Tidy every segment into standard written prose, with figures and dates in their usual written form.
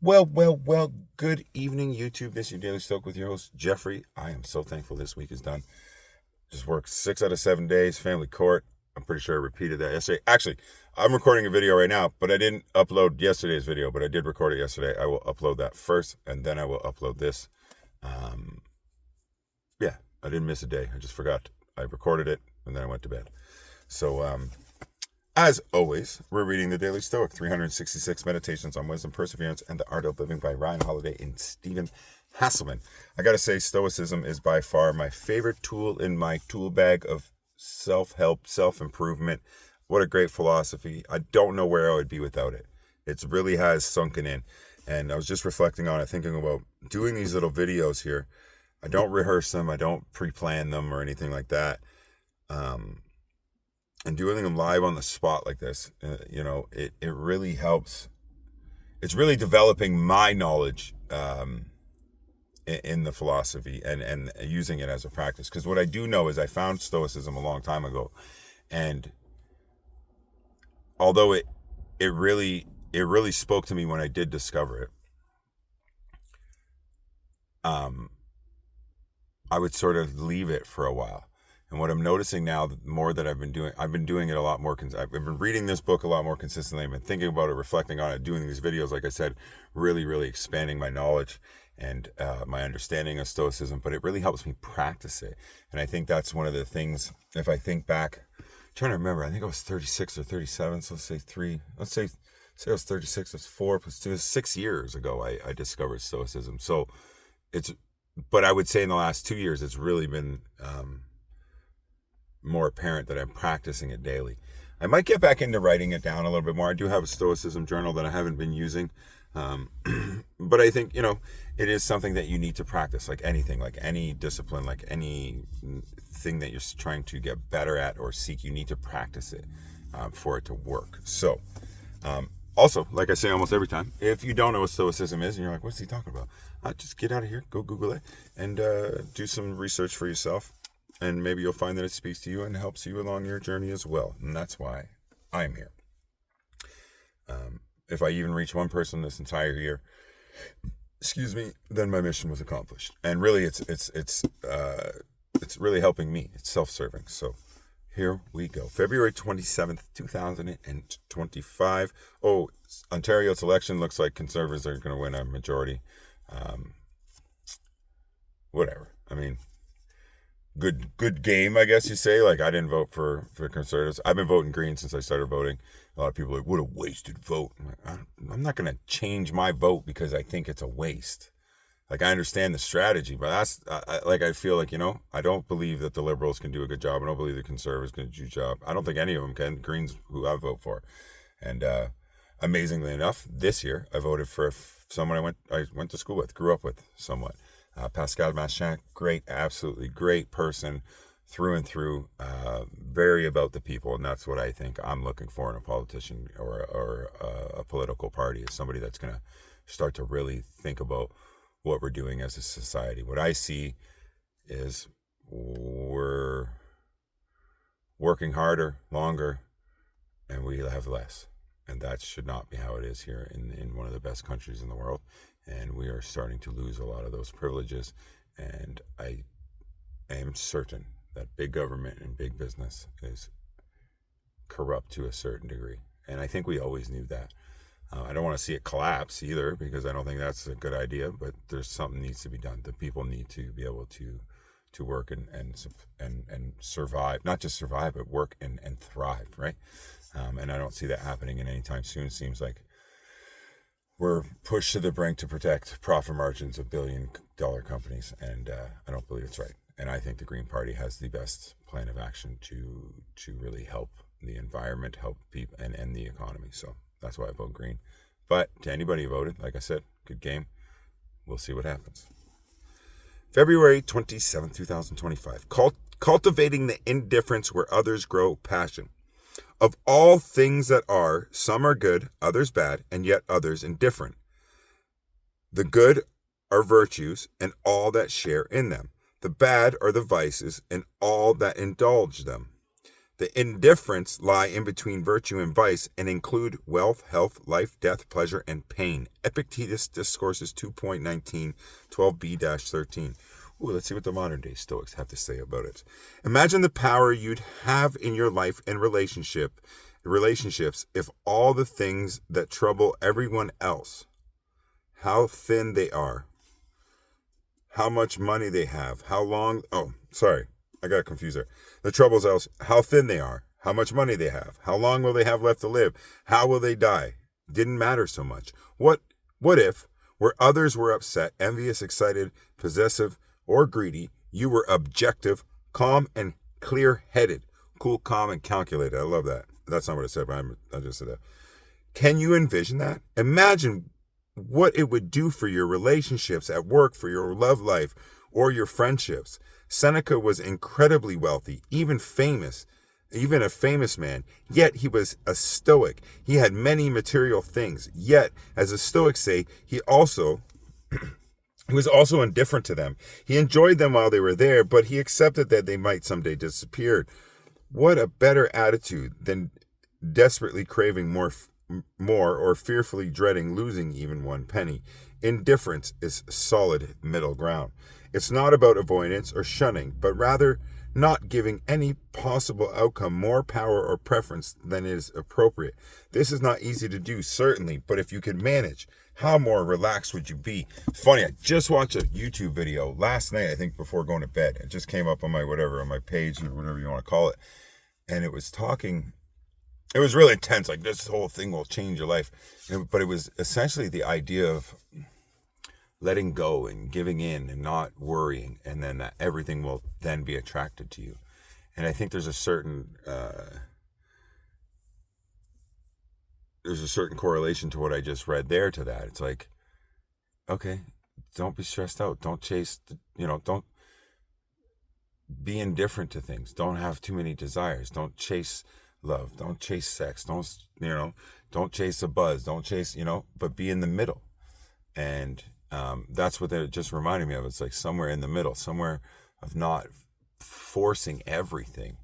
Well, good evening, YouTube. This is your Daily Stoic with your host, Jeffrey. I am so thankful this week is done. Just worked 6 out of 7 days, family court. I'm pretty sure I repeated that yesterday. Actually, I'm recording a video right now, but I didn't upload yesterday's video, but I did record it yesterday. I will upload that first, and then I will upload this. Um, yeah, I didn't miss a day. I just forgot. I recorded it, and then I went to bed. So, as always, we're reading the Daily Stoic, 366 Meditations on Wisdom, Perseverance, and the Art of Living by Ryan Holiday and Stephen Hasselman. I gotta say, Stoicism is by far my favorite tool in my tool bag of self-help, self-improvement. What a great philosophy. I don't know where I would be without it. It really has sunken in. And I was just reflecting on it, thinking about doing these little videos here. I don't rehearse them. I don't pre-plan them or anything like that. And doing them live on the spot like this, it really helps. It's really developing my knowledge in the philosophy and using it as a practice. Because what I do know is I found Stoicism a long time ago, and although it really spoke to me when I did discover it, I would sort of leave it for a while. And what I'm noticing now, the more that I've been doing it a lot more. I've been reading this book a lot more consistently. I've been thinking about it, reflecting on it, doing these videos, like I said, really expanding my knowledge and my understanding of Stoicism. But it really helps me practice it. And I think that's one of the things, if I think back, I'm trying to remember, I think I was 36 or 37. So let's say I was 36, that's 4 plus 2, 6 years ago, I discovered Stoicism. So but I would say in the last 2 years, it's really been more apparent that I'm practicing it daily. I might get back into writing it down a little bit more. I do have a Stoicism journal that I haven't been using. But I think, it is something that you need to practice, like anything, like any discipline, like any thing that you're trying to get better at or seek. You need to practice it for it to work. So, also, like I say almost every time, if you don't know what Stoicism is and you're like, what's he talking about? Just get out of here, go Google it, and do some research for yourself. And maybe you'll find that it speaks to you and helps you along your journey as well. And that's why I'm here. If I even reach one person this entire year, then my mission was accomplished. And really, it's really helping me. It's self-serving. So here we go. February 27th, 2025. Oh, Ontario's election looks like Conservatives are going to win a majority. Whatever. I mean, good game, I guess you say. Like, I didn't vote for Conservatives. I've been voting Green since I started voting. A lot of people are like, what a wasted vote. I'm like, I'm not going to change my vote because I think it's a waste. Like, I understand the strategy, but I feel like, I don't believe that the Liberals can do a good job. I don't believe the Conservatives can do a job. I don't think any of them can. Green's who I vote for. And amazingly enough, this year, I voted for someone I went to school with, grew up with somewhat. Pascal Machin, absolutely great person through and through, very about the people, and that's what I think I'm looking for in a politician or a political party, is somebody that's going to start to really think about what we're doing as a society. What I see is we're working harder, longer, and we have less. And that should not be how it is here in one of the best countries in the world. And we are starting to lose a lot of those privileges. And I am certain that big government and big business is corrupt to a certain degree. And I think we always knew that. I don't want to see it collapse either, because I don't think that's a good idea. But there's something needs to be done. The people need to be able to work and survive, not just survive, but work and thrive, right? And I don't see that happening in any time soon. It seems like we're pushed to the brink to protect profit margins of billion-dollar companies, and I don't believe it's right. And I think the Green Party has the best plan of action to really help the environment, help people, and the economy. So that's why I vote Green. But to anybody who voted, like I said, good game. We'll see what happens. February 27th, 2025. Cultivating the indifference where others grow passion. Of all things that are, some are good, others bad, and yet others indifferent. The good are virtues, and all that share in them. The bad are the vices, and all that indulge them. The indifferents lie in between virtue and vice and include wealth, health, life, death, pleasure, and pain. Epictetus Discourses 2.19, 12b-13. Ooh, let's see what the modern day Stoics have to say about it. Imagine the power you'd have in your life and relationships if all the things that trouble everyone else, how thin they are, how much money they have, how long, I got confused there. The troubles else, how thin they are, how much money they have, how long will they have left to live, how will they die, didn't matter so much. What if, where others were upset, envious, excited, possessive, or greedy, you were objective, calm, and clear-headed? Cool, calm, and calculated. I love that. That's not what it said, but I just said that. Can you envision that? Imagine what it would do for your relationships at work, for your love life, or your friendships. Seneca was incredibly wealthy, even a famous man, yet he was a Stoic. He had many material things, yet, as the Stoics say, he was also indifferent to them. He enjoyed them while they were there, but he accepted that they might someday disappear. What a better attitude than desperately craving more or fearfully dreading losing even one penny. Indifference is solid middle ground. It's not about avoidance or shunning, but rather not giving any possible outcome more power or preference than is appropriate. This is not easy to do, certainly, but if you could manage, how more relaxed would you be? Funny, I just watched a YouTube video last night, I think, before going to bed. It just came up on my page, or whatever you want to call it. And it was really intense, like this whole thing will change your life. But it was essentially the idea of letting go and giving in and not worrying, and then that everything will then be attracted to you. And I think there's a certain correlation to what I just read there to that. It's like, okay, don't be stressed out. Don't chase, don't be indifferent to things. Don't have too many desires. Don't chase love. Don't chase sex. Don't chase a buzz. Don't chase, but be in the middle. And that's what it just reminded me of. It's like somewhere in the middle, somewhere of not forcing everything,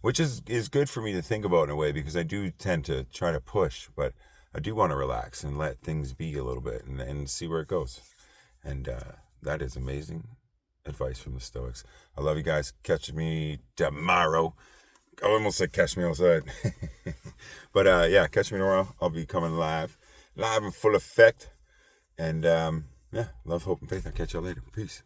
which is good for me to think about in a way, because I do tend to try to push, but I do want to relax and let things be a little bit and see where it goes. And that is amazing advice from the Stoics. I love you guys. Catch me tomorrow. I almost said catch me outside. But yeah, catch me tomorrow. I'll be coming live in full effect. And love, hope, and faith. I'll catch y'all later. Peace.